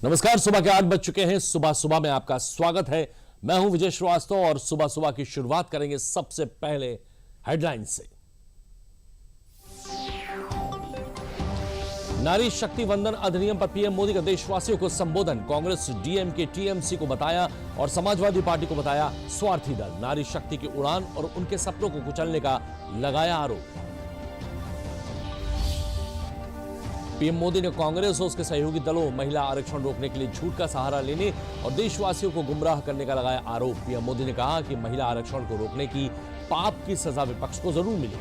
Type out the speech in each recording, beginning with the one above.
नमस्कार। सुबह के 8 बज चुके हैं। सुबह सुबह में आपका स्वागत है। मैं हूं विजय श्रीवास्तव और सुबह सुबह की शुरुआत करेंगे सबसे पहले हेडलाइन से। नारी शक्ति वंदन अधिनियम पर पीएम मोदी का देशवासियों को संबोधन। कांग्रेस डीएमके टीएमसी को बताया और समाजवादी पार्टी को बताया स्वार्थी दल। नारी शक्ति की उड़ान और उनके सपनों को कुचलने का लगाया आरोप। पीएम मोदी ने कांग्रेस और उसके सहयोगी दलों महिला आरक्षण रोकने के लिए झूठ का सहारा लेने और देशवासियों को गुमराह करने का लगाया आरोप। पीएम मोदी ने कहा कि महिला आरक्षण को रोकने की पाप की सजा विपक्ष को जरूर मिलेगी।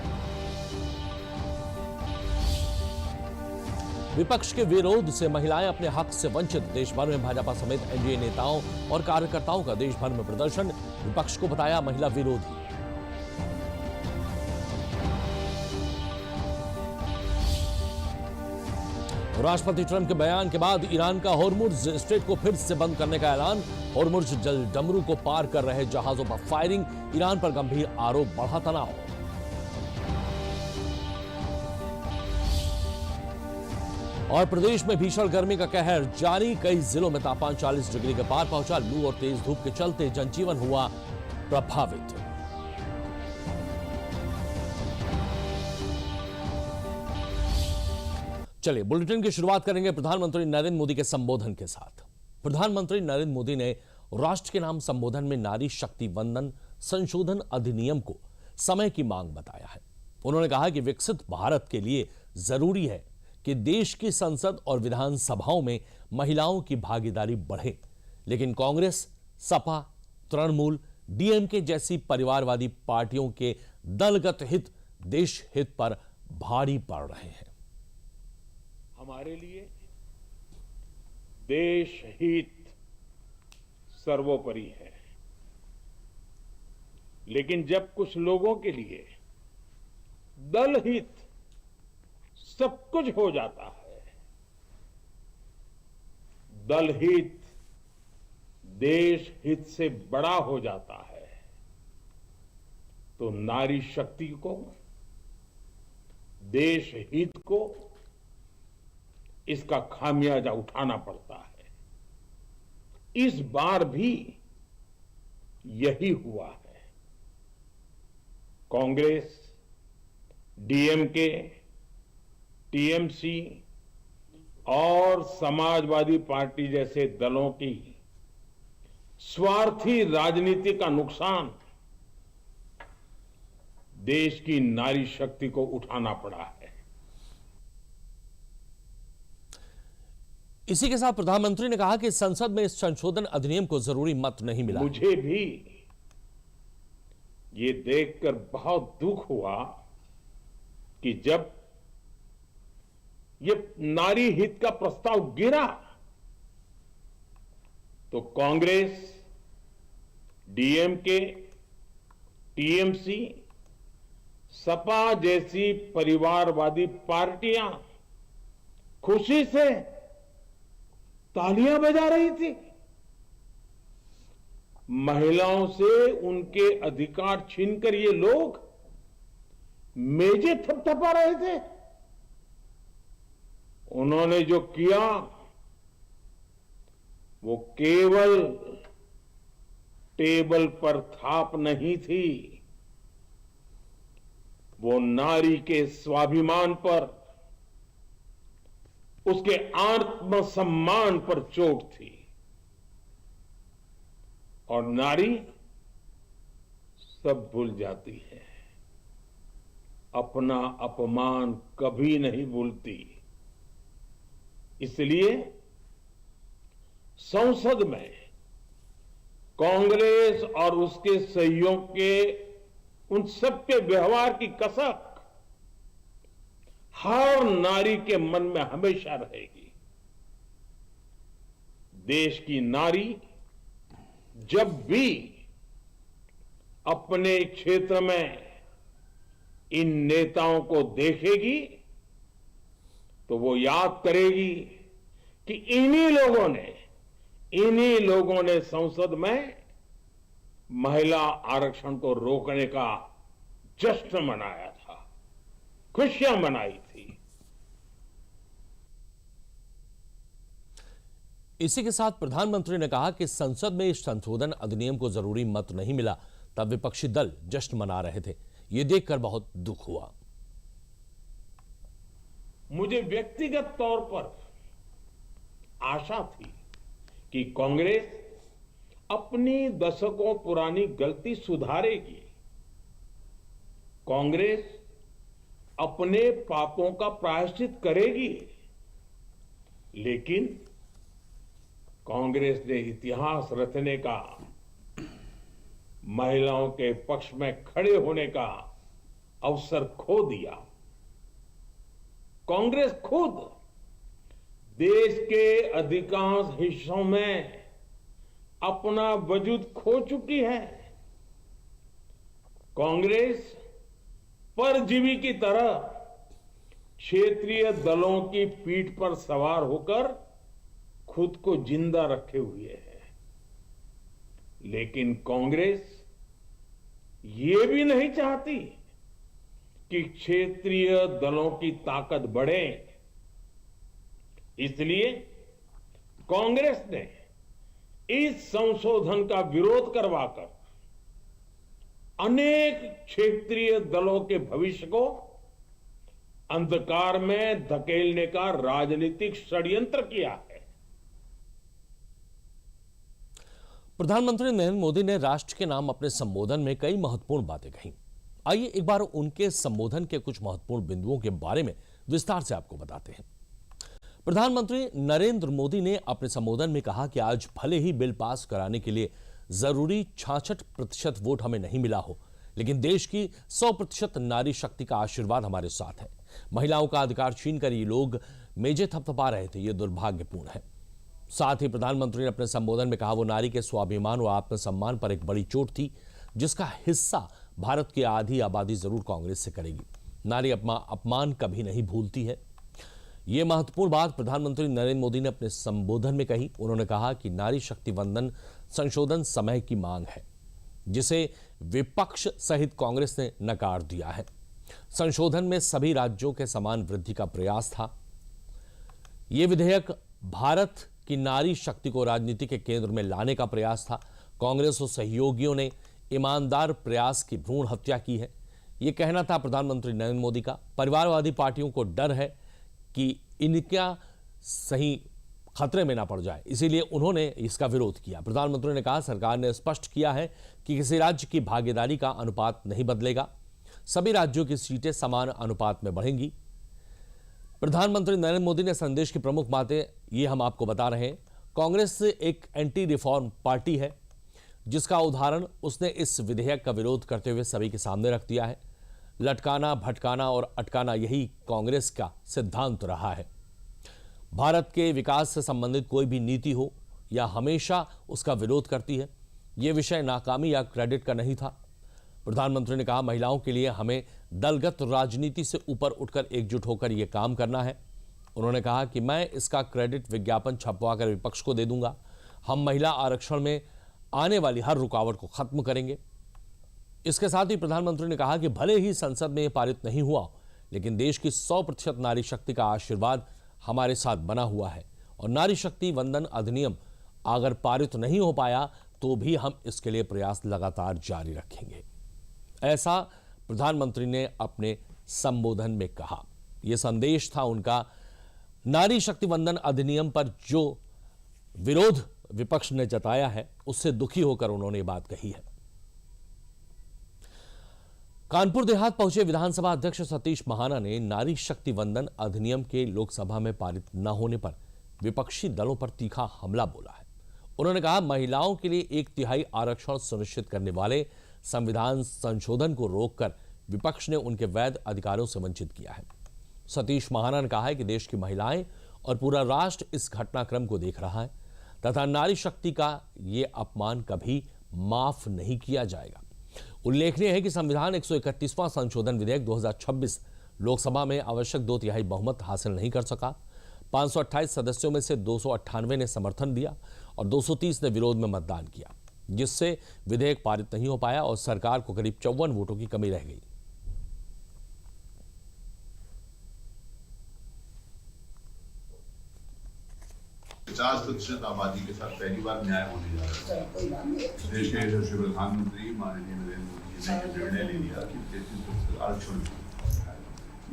विपक्ष के विरोध से महिलाएं अपने हक से वंचित। देश भर में भाजपा समेत एनडीए नेताओं और कार्यकर्ताओं का देश भर में प्रदर्शन। विपक्ष को बताया महिला विरोधी। राष्ट्रपति ट्रंप के बयान के बाद ईरान का होर्मुज स्ट्रेट को फिर से बंद करने का ऐलान। होर्मुज जल डमरू को पार कर रहे जहाजों पर फायरिंग। ईरान पर गंभीर आरोप, बढ़ा तनाव। और प्रदेश में भीषण गर्मी का कहर जारी। कई जिलों में तापमान 40 डिग्री के पार पहुंचा। लू और तेज धूप के चलते जनजीवन हुआ प्रभावित। चलिए बुलेटिन की शुरुआत करेंगे प्रधानमंत्री नरेंद्र मोदी के संबोधन के साथ। प्रधानमंत्री नरेंद्र मोदी ने राष्ट्र के नाम संबोधन में नारी शक्ति वंदन संशोधन अधिनियम को समय की मांग बताया है। उन्होंने कहा कि विकसित भारत के लिए जरूरी है कि देश की संसद और विधानसभाओं में महिलाओं की भागीदारी बढ़े, लेकिन कांग्रेस, सपा, तृणमूल, डीएमके जैसी परिवारवादी पार्टियों के दलगत हित देश हित पर भारी पड़ रहे हैं। हमारे लिए देश हित सर्वोपरि है, लेकिन जब कुछ लोगों के लिए दल हित सब कुछ हो जाता है, दल हित देश हित से बड़ा हो जाता है, तो नारी शक्ति को, देश हित को इसका खामियाजा उठाना पड़ता है। इस बार भी यही हुआ है। कांग्रेस, डीएमके, टीएमसी और समाजवादी पार्टी जैसे दलों की स्वार्थी राजनीति का नुकसान देश की नारी शक्ति को उठाना पड़ा है। इसी के साथ प्रधानमंत्री ने कहा कि संसद में इस संशोधन अधिनियम को जरूरी मत नहीं मिला। मुझे भी ये देखकर बहुत दुख हुआ कि जब ये नारी हित का प्रस्ताव गिरा तो कांग्रेस, डीएमके, टीएमसी, सपा जैसी परिवारवादी पार्टियां खुशी से तालियां बजा रही थी। महिलाओं से उनके अधिकार छीनकर ये लोग मेजें थपथपा रहे थे। उन्होंने जो किया वो केवल टेबल पर थाप नहीं थी, वो नारी के स्वाभिमान पर, उसके आत्मसम्मान पर चोट थी। और नारी सब भूल जाती है, अपना अपमान कभी नहीं भूलती। इसलिए संसद में कांग्रेस और उसके सहयोग के उन सबके व्यवहार की कसक हर नारी के मन में हमेशा रहेगी। देश की नारी जब भी अपने क्षेत्र में इन नेताओं को देखेगी तो वो याद करेगी कि इन्हीं लोगों ने संसद में महिला आरक्षण को रोकने का जश्न मनाया था, खुशियां मनाई थी। इसी के साथ प्रधानमंत्री ने कहा कि संसद में इस संशोधन अधिनियम को जरूरी मत नहीं मिला, तब विपक्षी दल जश्न मना रहे थे। यह देखकर बहुत दुख हुआ। मुझे व्यक्तिगत तौर पर आशा थी कि कांग्रेस अपनी दशकों पुरानी गलती सुधारेगी। कांग्रेस अपने पापों का प्रायश्चित करेगी। लेकिन कांग्रेस ने इतिहास रचने का, महिलाओं के पक्ष में खड़े होने का अवसर खो दिया। कांग्रेस खुद देश के अधिकांश हिस्सों में अपना वजूद खो चुकी है। कांग्रेस परजीवी की तरह क्षेत्रीय दलों की पीठ पर सवार होकर खुद को जिंदा रखे हुए है। लेकिन कांग्रेस ये भी नहीं चाहती कि क्षेत्रीय दलों की ताकत बढ़े। इसलिए कांग्रेस ने इस संशोधन का विरोध करवाकर अनेक क्षेत्रीय दलों के भविष्य को अंधकार में धकेलने का राजनीतिक षड्यंत्र किया है। प्रधानमंत्री नरेंद्र मोदी ने राष्ट्र के नाम अपने संबोधन में कई महत्वपूर्ण बातें कही। आइए एक बार उनके संबोधन के कुछ महत्वपूर्ण बिंदुओं के बारे में विस्तार से आपको बताते हैं। प्रधानमंत्री नरेंद्र मोदी ने अपने संबोधन में कहा कि आज भले ही बिल पास कराने के लिए जरूरी 66% वोट हमें नहीं मिला हो, लेकिन देश की 100% नारी शक्ति का आशीर्वाद हमारे साथ है। महिलाओं का अधिकार छीनकर ये लोग मेजे थपथपा रहे थे, ये दुर्भाग्यपूर्ण है। साथ ही प्रधानमंत्री ने अपने संबोधन में कहा वो नारी के स्वाभिमान और आत्मसम्मान पर एक बड़ी चोट थी, जिसका हिस्सा भारत की आधी आबादी जरूर कांग्रेस से करेगी। नारी अपमान कभी नहीं भूलती है। यह महत्वपूर्ण बात प्रधानमंत्री नरेंद्र मोदी ने अपने संबोधन में कही। उन्होंने कहा कि नारी शक्ति वंदन संशोधन समय की मांग है, जिसे विपक्ष सहित कांग्रेस ने नकार दिया है। संशोधन में सभी राज्यों के समान वृद्धि का प्रयास था। यह विधेयक भारत की नारी शक्ति को राजनीति के केंद्र में लाने का प्रयास था। कांग्रेस और सहयोगियों ने ईमानदार प्रयास की भ्रूण हत्या की है, यह कहना था प्रधानमंत्री नरेंद्र मोदी का। परिवारवादी पार्टियों को डर है कि इनका सही खतरे में ना पड़ जाए, इसीलिए उन्होंने इसका विरोध किया। प्रधानमंत्री ने कहा सरकार ने स्पष्ट किया है कि किसी राज्य की भागीदारी का अनुपात नहीं बदलेगा, सभी राज्यों की सीटें समान अनुपात में बढ़ेंगी। प्रधानमंत्री नरेंद्र मोदी ने संदेश की प्रमुख बातें ये हम आपको बता रहे हैं। कांग्रेस एक एंटी रिफॉर्म पार्टी है, जिसका उदाहरण उसने इस विधेयक का विरोध करते हुए सभी के सामने रख दिया है। लटकाना, भटकाना और अटकाना यही कांग्रेस का सिद्धांत रहा है। भारत के विकास से संबंधित कोई भी नीति हो या हमेशा उसका विरोध करती है। यह विषय नाकामी या क्रेडिट का नहीं था। प्रधानमंत्री ने कहा महिलाओं के लिए हमें दलगत राजनीति से ऊपर उठकर एकजुट होकर यह काम करना है। उन्होंने कहा कि मैं इसका क्रेडिट विज्ञापन छपवाकर विपक्ष को दे दूंगा। हम महिला आरक्षण में आने वाली हर रुकावट को खत्म करेंगे। इसके साथ ही प्रधानमंत्री ने कहा कि भले ही संसद में यह पारित नहीं हुआ, लेकिन देश की 100% नारी शक्ति का आशीर्वाद हमारे साथ बना हुआ है और नारी शक्ति वंदन अधिनियम अगर पारित नहीं हो पाया तो भी हम इसके लिए प्रयास लगातार जारी रखेंगे, ऐसा प्रधानमंत्री ने अपने संबोधन में कहा। यह संदेश था उनका। नारी शक्ति वंदन अधिनियम पर जो विरोध विपक्ष ने जताया है, उससे दुखी होकर उन्होंने ये बात कही है। कानपुर देहात पहुंचे विधानसभा अध्यक्ष सतीश महाना ने नारी शक्ति वंदन अधिनियम के लोकसभा में पारित न होने पर विपक्षी दलों पर तीखा हमला बोला है। उन्होंने कहा महिलाओं के लिए 1/3 आरक्षण सुनिश्चित करने वाले संविधान संशोधन को रोककर विपक्ष ने उनके वैध अधिकारों से वंचित किया है। सतीश महाना ने कहा है कि देश की महिलाएं और पूरा राष्ट्र इस घटनाक्रम को देख रहा है तथा नारी शक्ति का यह अपमान कभी माफ नहीं किया जाएगा। उल्लेखनीय है कि संविधान 131वां संशोधन विधेयक 2026 लोकसभा में आवश्यक 2/3 बहुमत हासिल नहीं कर सका। 528 सदस्यों में से 298 ने समर्थन दिया और 230 ने विरोध में मतदान किया, जिससे विधेयक पारित नहीं हो पाया और सरकार को करीब 54 वोटों की कमी रह गई। 50% आबादी के साथ पहली बार न्याय होने जा रहा है। देश के यशस्वी प्रधानमंत्री माननीय नरेंद्र मोदी जी ने निर्णय ले लिया कि 33% आरक्षण।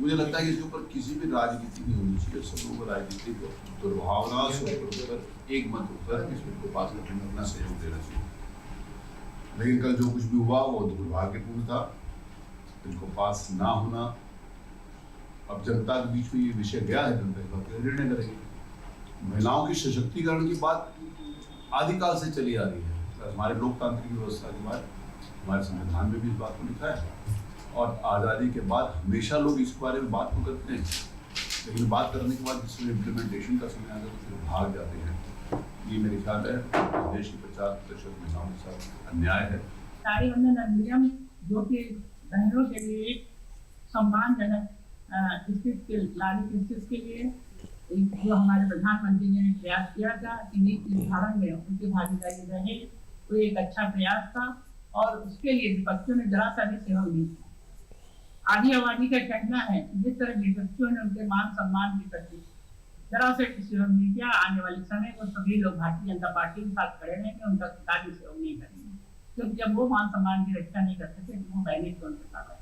मुझे लगता है कि इसके ऊपर किसी भी राजनीति नहीं होनी चाहिए, सब लोगों को राजनीतिक दुर्भावना से एक मत होकर इसको पास करने में अपना सहयोग देना चाहिए। लेकिन कल जो कुछ भी हुआ वो दुर्भाग्यपूर्ण था, इनको पास ना होना। अब जनता के बीच में ये विषय गया है, जनता का निर्णय करेगी। महिलाओं की सशक्तिकरण की बात आदिकाल से चली आ रही है। हमारे लोकतांत्रिक व्यवस्था के बाद हमारे संविधान में भी इस बात को लिखा है, और आज़ादी के बाद हमेशा लोग इस बारे में बात तो करते हैं, लेकिन बात करने के बाद जिसमें इम्प्लीमेंटेशन का समय आता है तो फिर भाग जाते हैं। ये मेरे ख्याल है देश की 50% महिलाओं के साथ अन्याय है। साड़ी वंदन अधिनियम जो कि बहनों के लिए एक सम्मानजनक स्थिति के नारी स्थिति के लिए जो हमारे प्रधानमंत्री ने प्रयास किया था कि नीति निर्धारण में उनकी भागीदारी रहे, वो एक अच्छा प्रयास था और उसके लिए विपक्षियों ने जरा सा भी सहयोग नहीं किया। आधी आबादी का कहना है जिस तरह विपक्षियों ने उनके मान सम्मान के प्रति जरा से सहयोग नहीं किया, आने वाले समय को सभी लोग भारतीय जनता पार्टी के साथ खड़े रहेंगे, उनका कार्य सहयोग नहीं करेंगे, क्योंकि जब वो मान सम्मान की रक्षा नहीं कर सकते तो वो बहने क्यों उनके साथ रहेंगे।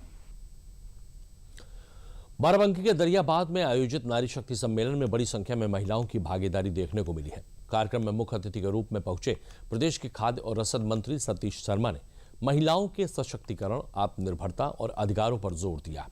बाराबंकी के दरियाबाद में आयोजित नारी शक्ति सम्मेलन में बड़ी संख्या में महिलाओं की भागीदारी देखने को मिली है। कार्यक्रम में मुख्य अतिथि के रूप में पहुंचे प्रदेश के खाद्य और रसद मंत्री सतीश शर्मा ने महिलाओं के सशक्तिकरण, आत्मनिर्भरता और अधिकारों पर जोर दिया।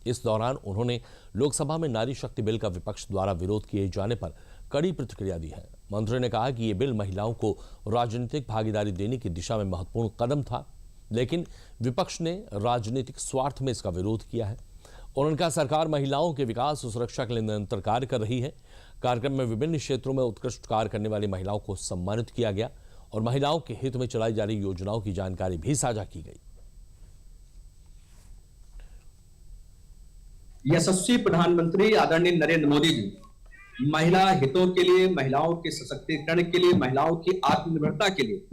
इस दौरान उन्होंने लोकसभा में नारी शक्ति बिल का विपक्ष द्वारा विरोध किए जाने पर कड़ी प्रतिक्रिया दी है। मंत्री ने कहा कि ये बिल महिलाओं को राजनीतिक भागीदारी देने की दिशा में महत्वपूर्ण कदम था, लेकिन विपक्ष ने राजनीतिक स्वार्थ में इसका विरोध किया है। उन्होंने कहा सरकार महिलाओं के विकास और सुरक्षा के लिए निरंतर कार्य कर रही है। कार्यक्रम में विभिन्न क्षेत्रों में उत्कृष्ट कार्य करने वाली महिलाओं को सम्मानित किया गया और महिलाओं के हित में चलाई जा रही योजनाओं की जानकारी भी साझा की गई। यशस्वी प्रधानमंत्री आदरणीय नरेंद्र मोदी जी महिला हितों के लिए, महिलाओं के सशक्तिकरण के लिए, महिलाओं की आत्मनिर्भरता के लिए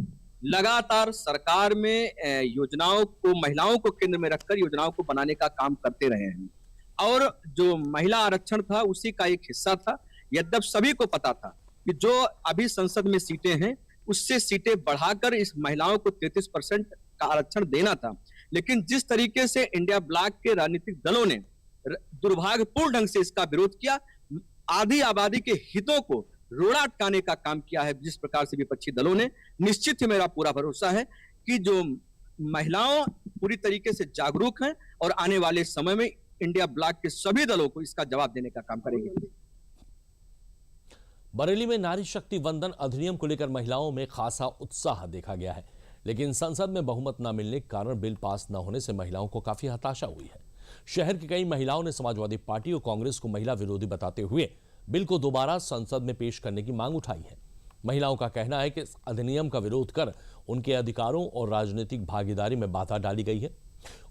लगातार सरकार में योजनाओं को, महिलाओं को केंद्र में रखकर योजनाओं को बनाने का काम करते रहे हैं। और जो महिला आरक्षण था उसी का एक हिस्सा था। यद्यपि सभी को पता था कि जो अभी संसद में सीटें हैं उससे सीटें बढ़ाकर इस महिलाओं को 33% का आरक्षण देना था, लेकिन जिस तरीके से इंडिया ब्लॉक के राजनीतिक दलों ने दुर्भाग्यपूर्ण ढंग से इसका विरोध किया, आधी आबादी के हितों को रोड़ा अटकाने का काम किया है जिस प्रकार से विपक्षी दलों ने, निश्चित ही मेरा पूरा भरोसा है कि जो महिलाओं पूरी तरीके से जागरूक हैं और आने वाले समय में इंडिया ब्लॉक के सभी दलों को इसका जवाब देने का काम करेंगे। बरेली में नारी शक्ति वंदन अधिनियम को लेकर महिलाओं में खासा उत्साह देखा गया है, लेकिन संसद में बहुमत न मिलने के कारण बिल पास न होने से महिलाओं को काफी हताशा हुई है। शहर की कई महिलाओं ने समाजवादी पार्टी और कांग्रेस को महिला विरोधी बताते हुए बिल को दोबारा संसद में पेश करने की मांग उठाई है। महिलाओं का कहना है कि इस अधिनियम का विरोध कर उनके अधिकारों और राजनीतिक भागीदारी में बाधा डाली गई है।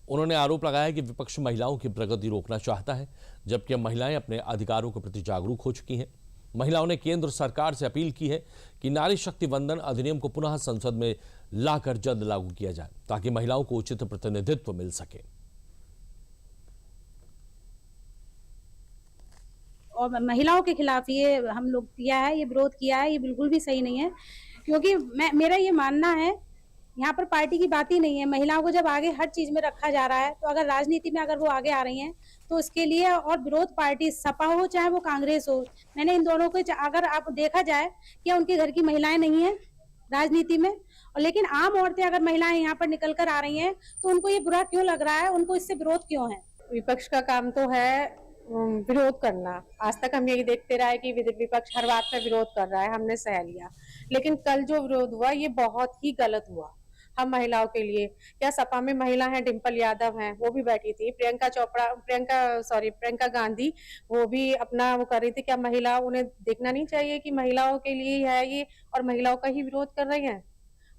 उन्होंने आरोप लगाया कि विपक्ष महिलाओं की प्रगति रोकना चाहता है, जबकि महिलाएं अपने अधिकारों के प्रति जागरूक हो चुकी हैं। महिलाओं ने केंद्र सरकार से अपील की है कि नारी शक्ति वंदन अधिनियम को पुनः संसद में लाकर जल्द लागू किया जाए ताकि महिलाओं को उचित प्रतिनिधित्व मिल सके। और महिलाओं के खिलाफ ये हम लोग किया है, ये विरोध किया है, ये बिल्कुल भी सही नहीं है, क्योंकि मेरा ये मानना है यहाँ पर पार्टी की बात ही नहीं है। महिलाओं को जब आगे हर चीज में रखा जा रहा है तो अगर राजनीति में अगर वो आगे आ रही हैं तो उसके लिए, और विरोध पार्टी सपा हो चाहे वो कांग्रेस हो, मैंने इन दोनों को अगर आप देखा जाए क्या उनके घर की महिलाएं नहीं है राजनीति में, और लेकिन आम औरतें अगर महिलाएं यहाँ पर निकल कर आ रही हैं तो उनको ये बुरा क्यों लग रहा है, उनको इससे विरोध क्यों है। विपक्ष का काम तो है विरोध करना। आज तक हम यही देखते रहे कि विपक्ष हर बात पर विरोध कर रहा है, हमने सह लिया, लेकिन कल जो विरोध हुआ ये बहुत ही गलत हुआ हम महिलाओं के लिए। क्या सपा में महिला है, डिम्पल यादव हैं, वो भी बैठी थी, प्रियंका गांधी वो भी अपना वो कर रही थी। क्या महिला, उन्हें देखना नहीं चाहिए कि महिलाओं के लिए है ये और महिलाओं का ही विरोध कर रही हैं।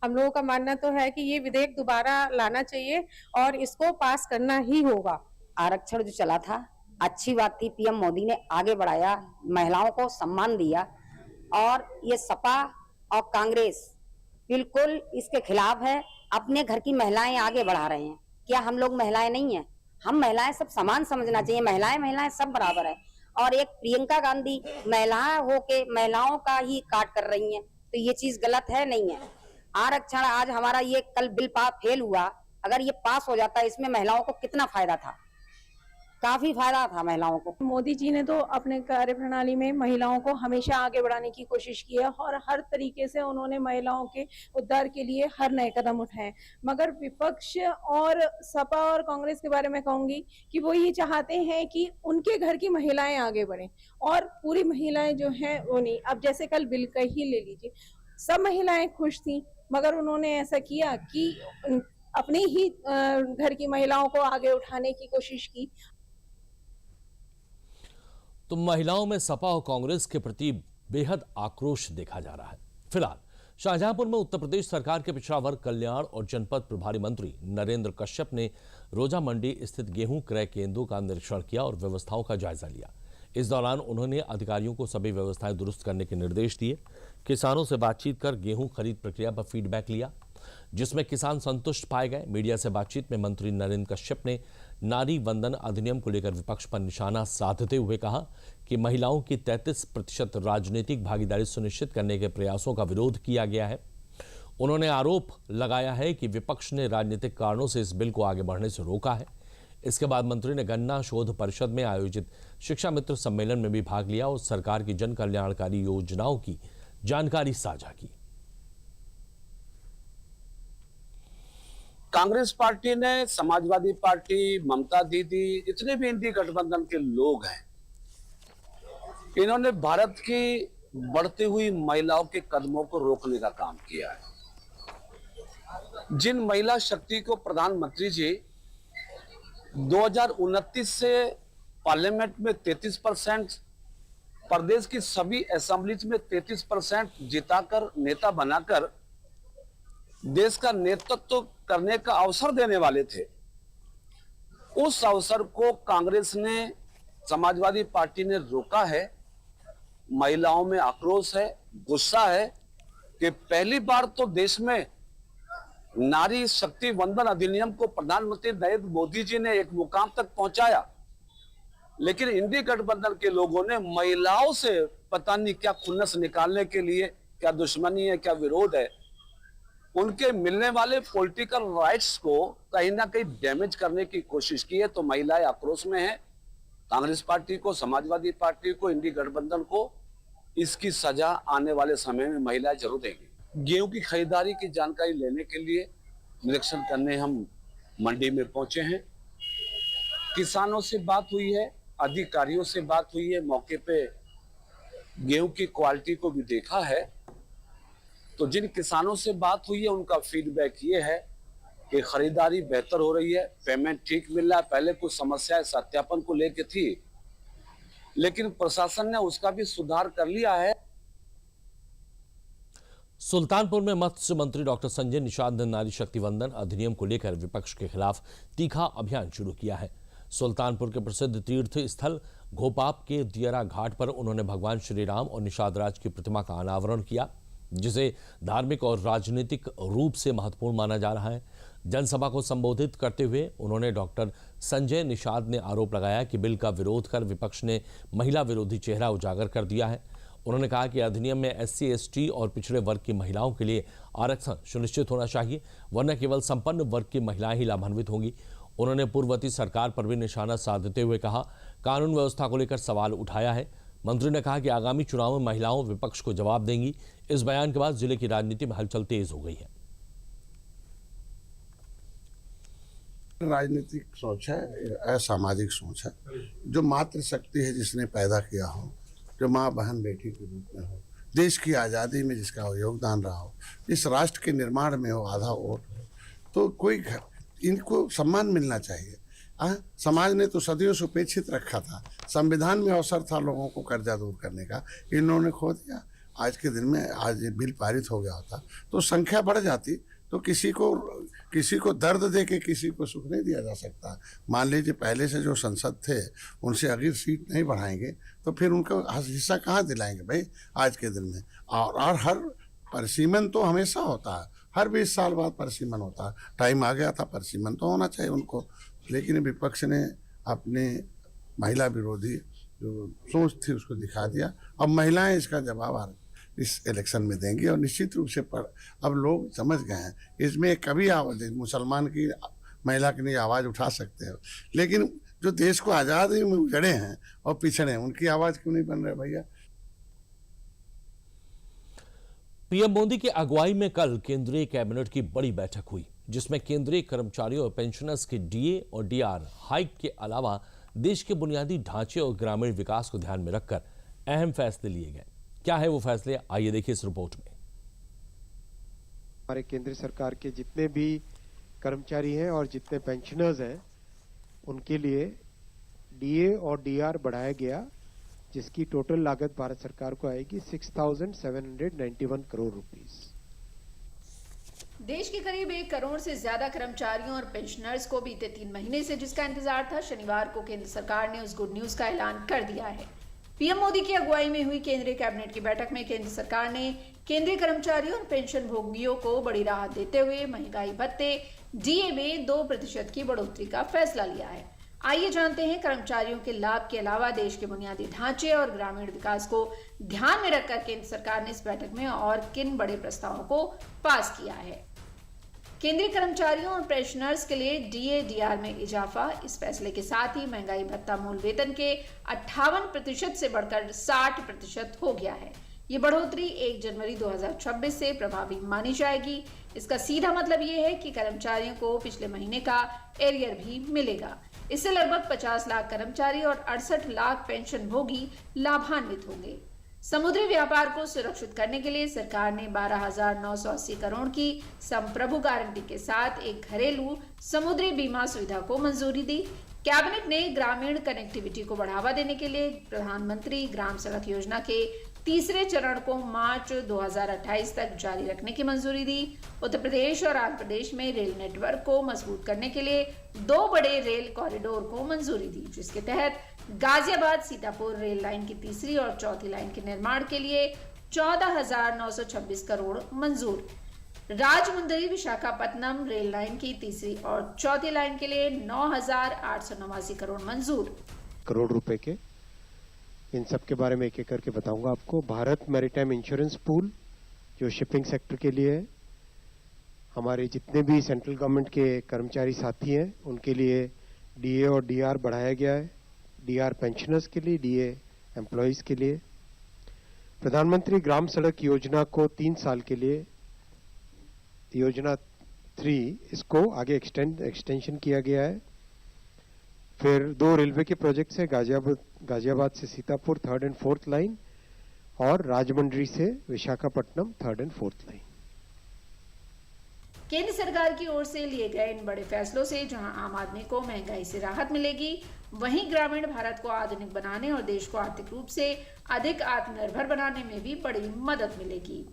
हम लोगों का मानना तो है कि ये विधेयक दोबारा लाना चाहिए और इसको पास करना ही होगा। आरक्षण जो चला था अच्छी बात थी, पीएम मोदी ने आगे बढ़ाया, महिलाओं को सम्मान दिया, और ये सपा और कांग्रेस बिल्कुल इसके खिलाफ है। अपने घर की महिलाएं आगे बढ़ा रहे हैं। क्या हम लोग महिलाएं नहीं हैं? हम महिलाएं सब समान समझना चाहिए। महिलाएं सब बराबर है। और एक प्रियंका गांधी महिला होके महिलाओं का ही काट कर रही हैं, तो ये चीज गलत है नहीं है। आरक्षण आज हमारा ये कल बिल फेल हुआ, अगर ये पास हो जाता इसमें महिलाओं को कितना फायदा था, काफी फायदा था महिलाओं को। मोदी जी ने तो अपने कार्यप्रणाली में महिलाओं को हमेशा आगे बढ़ाने की कोशिश की है और हर तरीके से उन्होंने महिलाओं के उद्धार के लिए हर नए कदम उठाए। मगर विपक्ष और सपा और कांग्रेस के बारे में कहूंगी कि वो ये चाहते हैं कि उनके घर की महिलाएं आगे बढ़ें और पूरी महिलाएं जो हैं वो नहीं। अब जैसे कल बिल का ही ले लीजिए, सब महिलाएं खुश थी, मगर उन्होंने ऐसा किया कि अपनी ही घर की महिलाओं को आगे उठाने की कोशिश की। तो महिलाओं में सपा और कांग्रेस के प्रति बेहद आक्रोश देखा जा रहा है। फिलहाल शाहजहांपुर में उत्तर प्रदेश सरकार के पिछड़ा वर्ग कल्याण और जनपद प्रभारी मंत्री नरेंद्र कश्यप ने रोजा मंडी स्थित गेहूं क्रय केंद्रों का निरीक्षण किया और व्यवस्थाओं का जायजा लिया। इस दौरान उन्होंने अधिकारियों को सभी व्यवस्थाएं दुरुस्त करने के निर्देश दिए। किसानों से बातचीत कर गेहूं खरीद प्रक्रिया पर फीडबैक लिया, जिसमें किसान संतुष्ट पाए गए। मीडिया से बातचीत में मंत्री नरेंद्र कश्यप ने नारी वंदन अधिनियम को लेकर विपक्ष पर निशाना साधते हुए कहा कि महिलाओं की 33% राजनीतिक भागीदारी सुनिश्चित करने के प्रयासों का विरोध किया गया है। उन्होंने आरोप लगाया है कि विपक्ष ने राजनीतिक कारणों से इस बिल को आगे बढ़ने से रोका है। इसके बाद मंत्री ने गन्ना शोध परिषद में आयोजित शिक्षा मित्र सम्मेलन में भी भाग लिया और सरकार की जन कल्याणकारी योजनाओं की जानकारी साझा की। कांग्रेस पार्टी ने, समाजवादी पार्टी, ममता दीदी, जितने भी इंडी गठबंधन के लोग हैं, इन्होंने भारत की बढ़ती हुई महिलाओं के कदमों को रोकने का काम किया है। जिन महिला शक्ति को प्रधानमंत्री जी 2029 से पार्लियामेंट में 33%, प्रदेश की सभी असेंबलीज में 33% जिताकर नेता बनाकर देश का नेतृत्व करने का अवसर देने वाले थे, उस अवसर को कांग्रेस ने, समाजवादी पार्टी ने रोका है। महिलाओं में आक्रोश है, गुस्सा है कि पहली बार तो देश में नारी शक्ति वंदन अधिनियम को प्रधानमंत्री नरेंद्र मोदी जी ने एक मुकाम तक पहुंचाया, लेकिन इंडी गठबंधन के लोगों ने महिलाओं से पता नहीं क्या खुन्नस निकालने के लिए, क्या दुश्मनी है, क्या विरोध है, उनके मिलने वाले पॉलिटिकल राइट्स को कहीं ना कहीं डैमेज करने की कोशिश की है। तो महिलाएं आक्रोश में हैं। कांग्रेस पार्टी को, समाजवादी पार्टी को, इंडी गठबंधन को इसकी सजा आने वाले समय में महिलाएं जरूर देंगी। गेहूं की खरीदारी की जानकारी लेने के लिए निरीक्षण करने हम मंडी में पहुंचे हैं। किसानों से बात हुई है, अधिकारियों से बात हुई है, मौके पे गेहूं की क्वालिटी को भी देखा है। तो जिन किसानों से बात हुई है उनका फीडबैक ये है कि खरीदारी बेहतर हो रही है, पेमेंट ठीक मिल रहा है। पहले कुछ समस्याएं सत्यापन को लेकर थी, लेकिन प्रशासन ने उसका भी सुधार कर लिया है। सुल्तानपुर में मत्स्य मंत्री डॉक्टर संजय निषाद ने नारी शक्ति वंदन अधिनियम को लेकर विपक्ष के खिलाफ तीखा अभियान शुरू किया है। सुल्तानपुर के प्रसिद्ध तीर्थ स्थल घोपाप के दियरा घाट पर उन्होंने भगवान श्री राम और निषाद राज की प्रतिमा का अनावरण किया, जिसे धार्मिक और राजनीतिक रूप से महत्वपूर्ण माना जा रहा है। जनसभा को संबोधित करते हुए उन्होंने डॉक्टर संजय निषाद ने आरोप लगाया कि बिल का विरोध कर विपक्ष ने महिला विरोधी चेहरा उजागर कर दिया है। उन्होंने कहा कि अधिनियम में SC, ST और पिछड़े वर्ग की महिलाओं के लिए आरक्षण सुनिश्चित होना चाहिए, वरना केवल संपन्न वर्ग की महिलाएं ही लाभान्वित होंगी। उन्होंने पूर्ववर्ती सरकार पर भी निशाना साधते हुए कहा, कानून व्यवस्था को लेकर सवाल उठाया है। मंत्री ने कहा कि आगामी चुनाव में महिलाओं विपक्ष को जवाब देंगी। इस बयान के बाद जिले की राजनीति में हलचल तेज हो गई है। राजनीतिक सोच है, असामाजिक सोच है। जो मातृशक्ति है जिसने पैदा किया हो, जो माँ बहन बेटी के रूप में हो, देश की आज़ादी में जिसका योगदान रहा हो, इस राष्ट्र के निर्माण में हो आधा वोट हो, तो कोई इनको सम्मान मिलना चाहिए। समाज ने तो सदियों से उपेक्षित रखा था। संविधान में अवसर था लोगों को कर्जा दूर करने का, इन्होंने खो दिया। आज के दिन में आज बिल पारित हो गया होता तो संख्या बढ़ जाती, तो किसी को दर्द दे के किसी को सुख नहीं दिया जा सकता। मान लीजिए पहले से जो सांसद थे उनसे अगर सीट नहीं बढ़ाएंगे तो फिर उनको हिस्सा कहाँ दिलाएंगे भाई आज के दिन में। और हर परिसीमन तो हमेशा होता है, हर 20 साल बाद परिसीमन होता है। टाइम आ गया था, परिसीमन तो होना चाहिए उनको, लेकिन विपक्ष ने अपने महिला विरोधी जो सोच थी उसको दिखा दिया। अब महिलाएं इसका जवाब इस इलेक्शन में देंगी और निश्चित रूप से अब लोग समझ गए हैं इसमें कभी आवाज मुसलमान की महिला की नहीं आवाज़ उठा सकते हो, लेकिन जो देश को आज़ादी में उजड़े हैं और पिछड़े हैं उनकी आवाज़ क्यों नहीं बन रहे भैया। पीएम मोदी की अगुवाई में कल केंद्रीय कैबिनेट की बड़ी बैठक हुई, जिसमें केंद्रीय कर्मचारियों और पेंशनर्स के डीए और डीआर हाइक के अलावा देश के बुनियादी ढांचे और ग्रामीण विकास को ध्यान में रखकर अहम फैसले लिए गए। क्या है वो फैसले, आइए देखिए इस रिपोर्ट में। हमारे केंद्र सरकार के जितने भी कर्मचारी हैं और जितने पेंशनर्स हैं उनके लिए डीए और डीआर बढ़ाया गया, जिसकी टोटल लागत भारत सरकार को आएगी 6,791 करोड़ रुपीस। देश के करीब 1 करोड़ से ज्यादा कर्मचारियों और पेंशनर्स को बीते 3 महीने से जिसका इंतजार था, शनिवार को केंद्र सरकार ने उस गुड न्यूज का ऐलान कर दिया है। पीएम मोदी की अगुवाई में हुई केंद्रीय कैबिनेट की बैठक में केंद्र सरकार ने केंद्रीय कर्मचारियों और पेंशन भोगियों को बड़ी राहत देते हुए महंगाई भत्ते डीए में 2% की बढ़ोतरी का फैसला लिया है। आइए जानते हैं कर्मचारियों के लाभ के अलावा देश के बुनियादी ढांचे और ग्रामीण विकास को ध्यान में रखकर केंद्र सरकार ने इस बैठक में और किन बड़े प्रस्तावों को पास किया है। केंद्रीय कर्मचारियों और पेंशनर्स के लिए डीए डीआर में इजाफा। इस फैसले के साथ ही महंगाई भत्ता मूल वेतन के 58% से बढ़कर 60% हो गया है। ये बढ़ोतरी 1 जनवरी 2026 से प्रभावी मानी जाएगी। इसका सीधा मतलब ये है कि कर्मचारियों को पिछले महीने का एरियर भी मिलेगा। इससे लगभग 50 लाख कर्मचारी और 68 लाख पेंशन भोगी लाभान्वित होंगे। समुद्री व्यापार को सुरक्षित करने के लिए सरकार ने 12,980 करोड़ की संप्रभु गारंटी के साथ एक घरेलू समुद्री बीमा सुविधा को मंजूरी दी। कैबिनेट ने ग्रामीण कनेक्टिविटी को बढ़ावा देने के लिए प्रधानमंत्री ग्राम सड़क योजना के तीसरे चरण को मार्च 2028 तक जारी रखने की मंजूरी दी। उत्तर प्रदेश और आंध्र प्रदेश में रेल नेटवर्क को मजबूत करने के लिए 2 बड़े रेल कॉरिडोर को मंजूरी दी, जिसके तहत गाजियाबाद सीतापुर रेल लाइन की तीसरी और चौथी लाइन के निर्माण के लिए 14,926 करोड़ मंजूर। राजमुंदरी विशाखापट्टनम रेल लाइन की तीसरी और चौथी लाइन के लिए 9,889 करोड़ मंजूर। करोड़ रुपए के इन सब के बारे में एक एक करके बताऊंगा आपको। भारत मैरीटाइम इंश्योरेंस पूल जो शिपिंग सेक्टर के लिए है, हमारे जितने भी सेंट्रल गवर्नमेंट के कर्मचारी साथी हैं उनके लिए डीए और डीआर बढ़ाया गया है। डीआर पेंशनर्स के लिए, डीए एम्प्लॉयज के लिए। प्रधानमंत्री ग्राम सड़क योजना को 3 साल के लिए, योजना 3 इसको आगे एक्सटेंशन किया गया है। फिर 2 रेलवे के प्रोजेक्ट्स है, गाजियाबाद से Sitapur 3rd and 4th line और राजमुंदरी से Visakhapatnam 3rd and 4th line. केंद्र सरकार की ओर से लिए गए इन बड़े फैसलों से जहां आम आदमी को महंगाई से राहत मिलेगी, वहीं ग्रामीण भारत को आधुनिक बनाने और देश को आर्थिक रूप से अधिक आत्मनिर्भर बनाने में भी बड़ी मदद मिलेगी।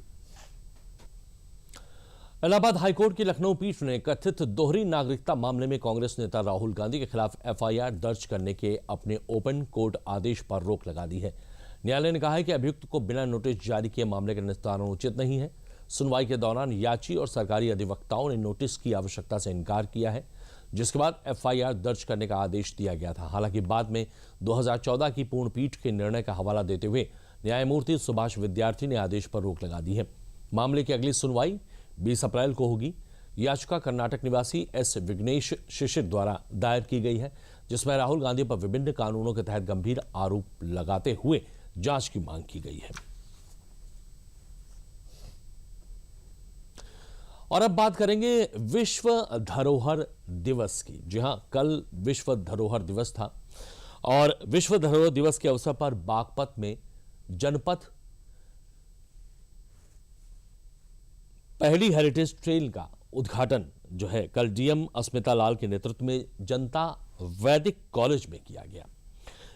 इलाहाबाद हाईकोर्ट की लखनऊ पीठ ने कथित दोहरी नागरिकता मामले में कांग्रेस नेता राहुल गांधी के खिलाफ एफआईआर दर्ज करने के अपने ओपन कोर्ट आदेश पर रोक लगा दी है। न्यायालय ने कहा है कि अभियुक्त को बिना नोटिस जारी किए मामले का निस्तारण उचित नहीं है। सुनवाई के दौरान याची और सरकारी अधिवक्ताओं ने नोटिस की आवश्यकता से इनकार किया है, जिसके बाद एफआईआर दर्ज करने का आदेश दिया गया था। हालांकि बाद में 2014 की पूर्ण पीठ के निर्णय का हवाला देते हुए न्यायमूर्ति सुभाष विद्यार्थी ने आदेश पर रोक लगा दी है। मामले की अगली सुनवाई 20 अप्रैल को होगी। याचिका कर्नाटक निवासी एस विघ्नेश शिशिर द्वारा दायर की गई है, जिसमें राहुल गांधी पर विभिन्न कानूनों के तहत गंभीर आरोप लगाते हुए जांच की मांग की गई है। और अब बात करेंगे विश्व धरोहर दिवस की। जी हां, कल विश्व धरोहर दिवस था और विश्व धरोहर दिवस के अवसर पर बागपत में जनपथ पहली हेरिटेज ट्रेल का उद्घाटन जो है कल डीएम अस्मिता लाल के नेतृत्व में जनता वैदिक कॉलेज में किया गया।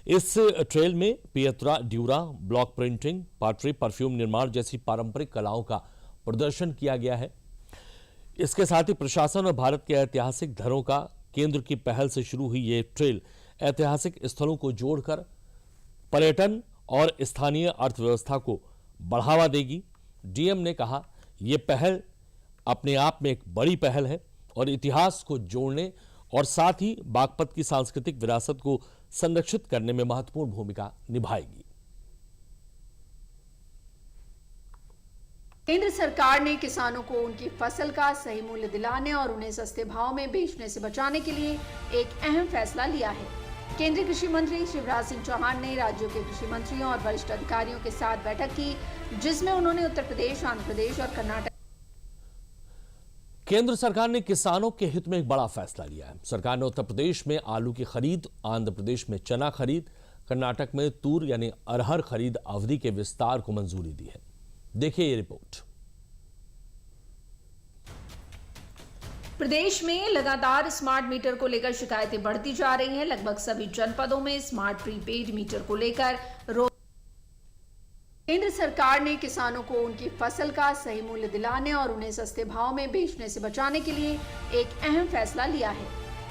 इस ट्रेल में pietra, dura, block printing, pottery, perfume निर्माण जैसी पारंपरिक कलाओं का प्रदर्शन किया गया है। इसके साथ ही प्रशासन और भारत के ऐतिहासिक धरों का केंद्र की पहल से शुरू हुई ये ट्रेल ऐतिहासिक स्थलों को जोड़कर पर्यटन और स्थानीय अर्थव्यवस्था को बढ़ावा देगी। डीएम ने कहा, ये पहल अपने आप में एक बड़ी पहल है और इतिहास को जोड़ने और साथ ही बागपत की सांस्कृतिक विरासत को संरक्षित करने में महत्वपूर्ण भूमिका निभाएगी। केंद्र सरकार ने किसानों को उनकी फसल का सही मूल्य दिलाने और उन्हें सस्ते भाव में बेचने से बचाने के लिए एक अहम फैसला लिया है। केंद्रीय कृषि मंत्री शिवराज सिंह चौहान ने राज्यों के कृषि मंत्रियों और वरिष्ठ अधिकारियों के साथ बैठक की, जिसमें उन्होंने उत्तर प्रदेश, आंध्र प्रदेश और कर्नाटक। केंद्र सरकार ने किसानों के हित में एक बड़ा फैसला लिया है। सरकार ने उत्तर प्रदेश में आलू की खरीद, आंध्र प्रदेश में चना खरीद, कर्नाटक में तूर यानी अरहर खरीद अवधि के विस्तार को मंजूरी दी है। देखिए ये रिपोर्ट। प्रदेश में लगातार स्मार्ट मीटर को लेकर शिकायतें बढ़ती जा रही हैं। लगभग सभी जनपदों में स्मार्ट प्रीपेड मीटर को लेकर केंद्र सरकार ने किसानों को उनकी फसल का सही मूल्य दिलाने और उन्हें सस्ते भाव में बेचने से बचाने के लिए एक अहम फैसला लिया है।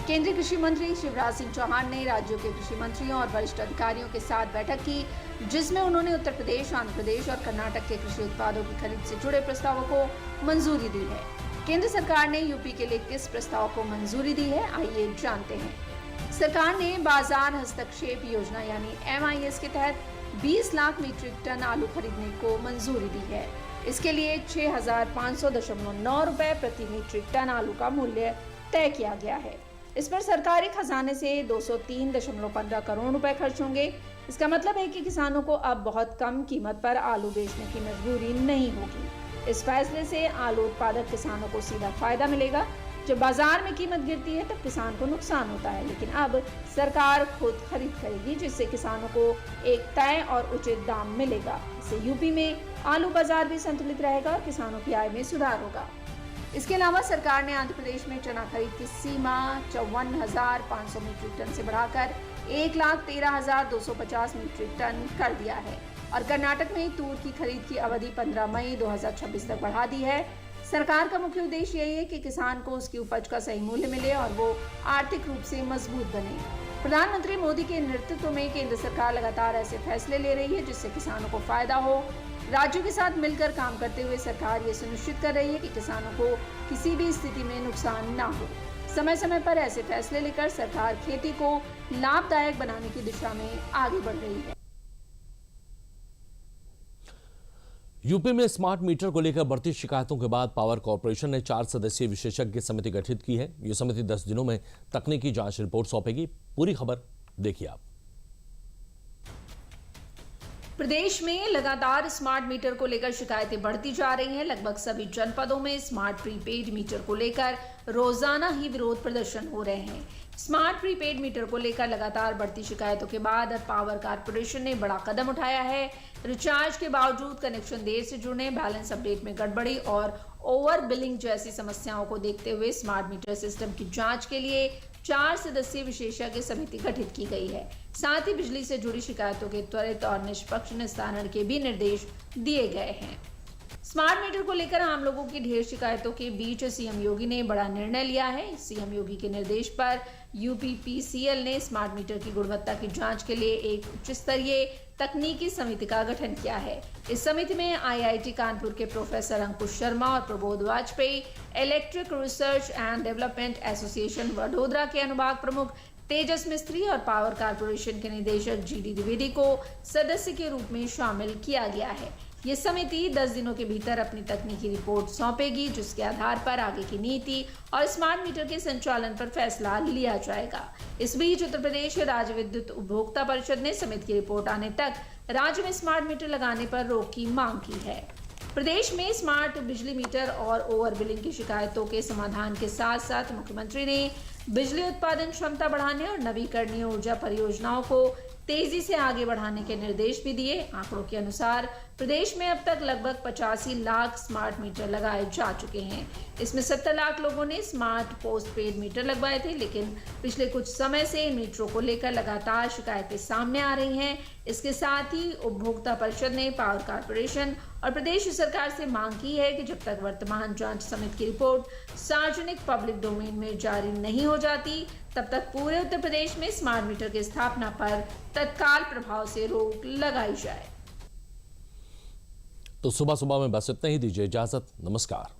केंद्रीय कृषि मंत्री शिवराज सिंह चौहान ने राज्यों के कृषि मंत्रियों और वरिष्ठ अधिकारियों के साथ बैठक की, जिसमें उन्होंने उत्तर प्रदेश, आंध्र प्रदेश और कर्नाटक के कृषि उत्पादों की खरीद से जुड़े प्रस्तावों को मंजूरी दी है। केंद्र सरकार ने यूपी के लिए किस प्रस्ताव को मंजूरी दी है, आइए जानते हैं। सरकार ने बाजार हस्तक्षेप योजना यानी MIS के तहत 20 लाख मीट्रिक टन आलू खरीदने को मंजूरी दी है। इसके लिए 6,500.9 रुपए प्रति मीट्रिक टन आलू का मूल्य तय किया गया है। इस पर सरकारी खजाने से 203.15 करोड़ रुपए खर्च होंगे। इसका मतलब है कि किसानों को अब बहुत कम कीमत पर आलू बेचने की मजबूरी नहीं होगी। इस फैसले से आलू उत्पादक किसानों को सीधा फायदा मिलेगा। जब बाजार में कीमत गिरती है तब किसान को नुकसान होता है, लेकिन अब सरकार खुद खरीद करेगी, जिससे किसानों को एक तय और उचित दाम मिलेगा। इससे यूपी में आलू बाजार भी संतुलित रहेगा और किसानों की आय में सुधार होगा। इसके अलावा सरकार ने आंध्र प्रदेश में चना खरीद की सीमा 54,500 मीट्रिक टन से बढ़ाकर 1,13,250 मीट्रिक टन कर दिया है और कर्नाटक में तूर की खरीद की अवधि 15 मई 2026 तक बढ़ा दी है। सरकार का मुख्य उद्देश्य यही है कि किसान को उसकी उपज का सही मूल्य मिले और वो आर्थिक रूप से मजबूत बने। प्रधानमंत्री मोदी के नेतृत्व में केंद्र सरकार लगातार ऐसे फैसले ले रही है जिससे किसानों को फायदा हो। राज्यों के साथ मिलकर काम करते हुए सरकार ये सुनिश्चित कर रही है कि किसानों को किसी भी स्थिति में नुकसान ना हो। समय समय पर ऐसे फैसले लेकर सरकार खेती को लाभदायक बनाने की दिशा में आगे बढ़ रही है। यूपी में स्मार्ट मीटर को लेकर बढ़ती शिकायतों के बाद पावर कॉर्पोरेशन ने 4 सदस्यीय विशेषज्ञ समिति गठित की है। यह समिति 10 दिनों में तकनीकी जांच रिपोर्ट सौंपेगी। पूरी खबर देखिए आप। प्रदेश में लगातार स्मार्ट मीटर को लेकर शिकायतें बढ़ती जा रही हैं। लगभग सभी जनपदों में स्मार्ट प्रीपेड मीटर को लेकर रोजाना ही विरोध प्रदर्शन हो रहे हैं। स्मार्ट प्रीपेड मीटर को लेकर लगातार बढ़ती शिकायतों के बाद अब पावर कॉर्पोरेशन ने बड़ा कदम उठाया है। रिचार्ज के बावजूद कनेक्शन देर से जुड़ने, बैलेंस अपडेट में गड़बड़ी और ओवर बिलिंग जैसी समस्याओं को देखते हुए स्मार्ट मीटर सिस्टम की जांच के लिए 4 सदस्यीय विशेषज्ञ समिति गठित की गई है। साथ ही बिजली से जुड़ी शिकायतों के त्वरित और निष्पक्ष निस्तारण के भी निर्देश दिए गए हैं। स्मार्ट मीटर को लेकर आम लोगों की ढेर शिकायतों के बीच सीएम योगी ने बड़ा निर्णय लिया है। सीएम योगी के निर्देश पर यूपीपीसीएल ने स्मार्ट मीटर की गुणवत्ता की जांच के लिए एक उच्च स्तरीय तकनीकी समिति का गठन किया है। इस समिति में आईआईटी कानपुर के प्रोफेसर अंकुश शर्मा और Prabodh Vajpayee, electric research and development association Vadodara के अनुभाग प्रमुख तेजस मिस्त्री और पावर कॉर्पोरेशन के निदेशक जीडी द्विवेदी को सदस्य के रूप में शामिल किया गया है। ये समिति 10 दिनों के भीतर अपनी तकनीकी रिपोर्ट सौंपेगी, जिसके आधार पर आगे की नीति और स्मार्ट मीटर के संचालन पर फैसला लिया जाएगा। इस बीच उत्तर प्रदेश राज्य विद्युत उपभोक्ता परिषद ने समिति की रिपोर्ट आने तक राज्य में स्मार्ट मीटर लगाने पर रोक की मांग की है। प्रदेश में स्मार्ट बिजली मीटर और ओवर बिलिंग की शिकायतों के समाधान के साथ साथ मुख्यमंत्री ने बिजली उत्पादन क्षमता बढ़ाने और नवीकरणीय ऊर्जा परियोजनाओं को तेजी से आगे बढ़ाने के निर्देश भी दिए। आंकड़ों के अनुसार प्रदेश में अब तक लगभग 85 लाख स्मार्ट मीटर लगाए जा चुके हैं। इसमें 70 लाख लोगों ने स्मार्ट पोस्ट पेड मीटर लगवाए थे, लेकिन पिछले कुछ समय से इन मीटरों को लेकर लगातार शिकायतें सामने आ रही हैं। इसके साथ ही उपभोक्ता परिषद ने पावर कॉर्पोरेशन और प्रदेश सरकार से मांग की है कि जब तक वर्तमान जांच समिति की रिपोर्ट सार्वजनिक पब्लिक डोमेन में जारी नहीं हो जाती, तब तक पूरे उत्तर प्रदेश में स्मार्ट मीटर की स्थापना पर तत्काल प्रभाव से रोक लगाई जाए। तो सुबह सुबह में बस इतना ही। दीजिए इजाजत। नमस्कार।